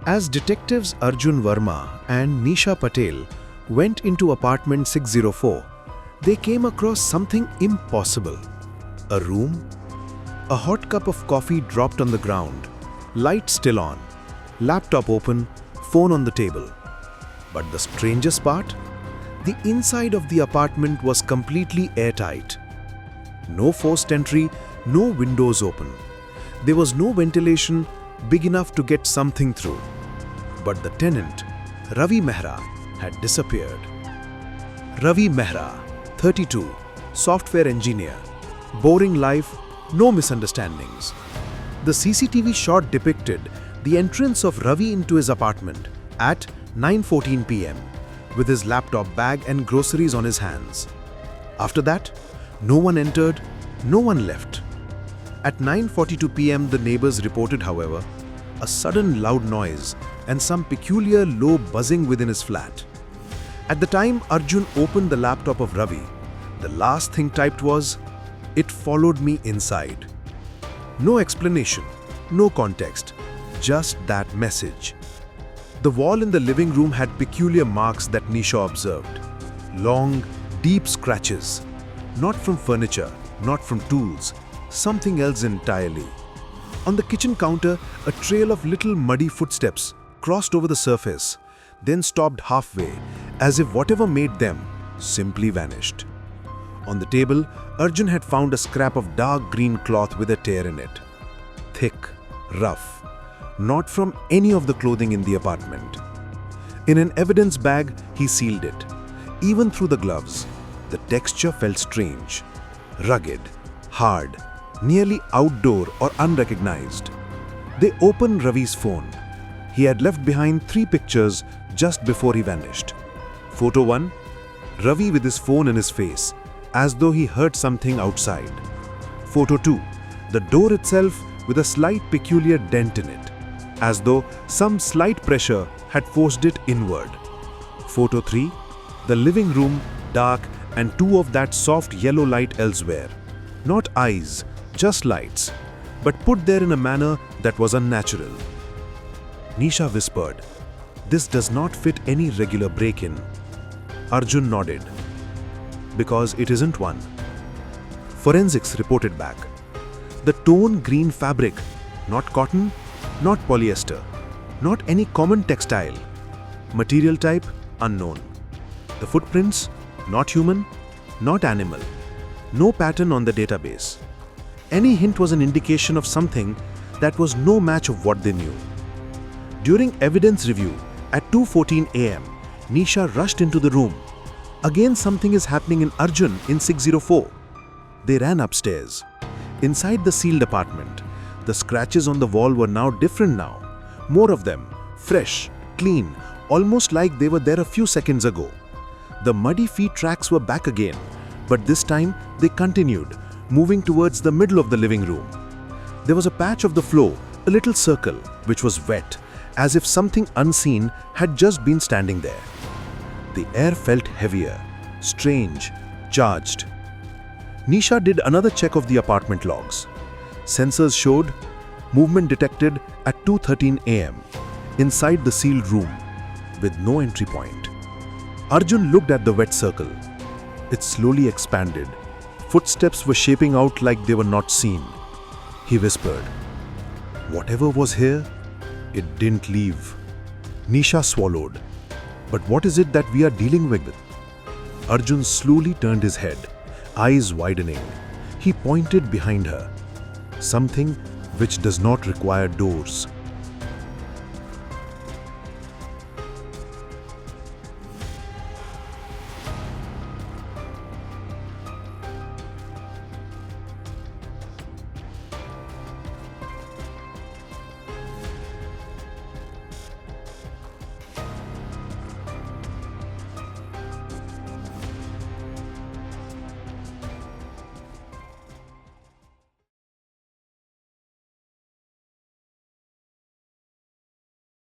As detectives Arjun Verma and Nisha Patel went into apartment 604, they came across something impossible. A room, a hot cup of coffee dropped on the ground, light still on, laptop open, phone on the table. But the strangest part? The inside of the apartment was completely airtight. No forced entry, no windows open. There was no ventilation big enough to get something through. But the tenant, Ravi Mehra, had disappeared. Ravi Mehra, 32, software engineer. Boring life, no misunderstandings. The CCTV shot depicted the entrance of Ravi into his apartment at 9:14 p.m. with his laptop bag and groceries on his hands. After that, no one entered, no one left. At 9:42 p.m. the neighbors reported, however, a sudden loud noise and some peculiar low buzzing within his flat. At the time Arjun opened the laptop of Ravi, the last thing typed was, "It followed me inside." No explanation, no context, just that message. The wall in the living room had peculiar marks that Nisha observed. Long, deep scratches. Not from furniture, not from tools, something else entirely. On the kitchen counter, a trail of little muddy footsteps crossed over the surface, then stopped halfway, as if whatever made them simply vanished. On the table, Arjun had found a scrap of dark green cloth with a tear in it. Thick, rough, not from any of the clothing in the apartment. In an evidence bag, he sealed it. Even through the gloves, the texture felt strange, rugged, hard, nearly outdoor or unrecognized. They opened Ravi's phone. He had left behind 3 pictures just before he vanished. Photo 1, Ravi with his phone in his face, as though he heard something outside. Photo 2, the door itself with a slight peculiar dent in it, as though some slight pressure had forced it inward. Photo 3, the living room, dark, and 2 of that soft yellow light elsewhere. Not eyes, just lights, but put there in a manner that was unnatural. Nisha whispered, "This does not fit any regular break-in." Arjun nodded. "Because it isn't one." Forensics reported back. The tone green fabric, not cotton, not polyester, not any common textile. Material type, unknown. The footprints, not human, not animal. No pattern on the database. Any hint was an indication of something that was no match of what they knew. During evidence review at 2:14 a.m., Nisha rushed into the room. Again something is happening in Arjun in 604. They ran upstairs. Inside the sealed apartment, the scratches on the wall were now different now. More of them, fresh, clean, almost like they were there a few seconds ago. The muddy feet tracks were back again, but this time they continued, moving towards the middle of the living room. There was a patch of the floor, a little circle, which was wet, as if something unseen had just been standing there. The air felt heavier, strange, charged. Nisha did another check of the apartment logs. Sensors showed movement detected at 2:13 a.m. inside the sealed room, with no entry point. Arjun looked at the wet circle. It slowly expanded. Footsteps were shaping out like they were not seen. He whispered, "Whatever was here, it didn't leave." Nisha swallowed. "But what is it that we are dealing with?" Arjun slowly turned his head, eyes widening. He pointed behind her. "Something which does not require doors."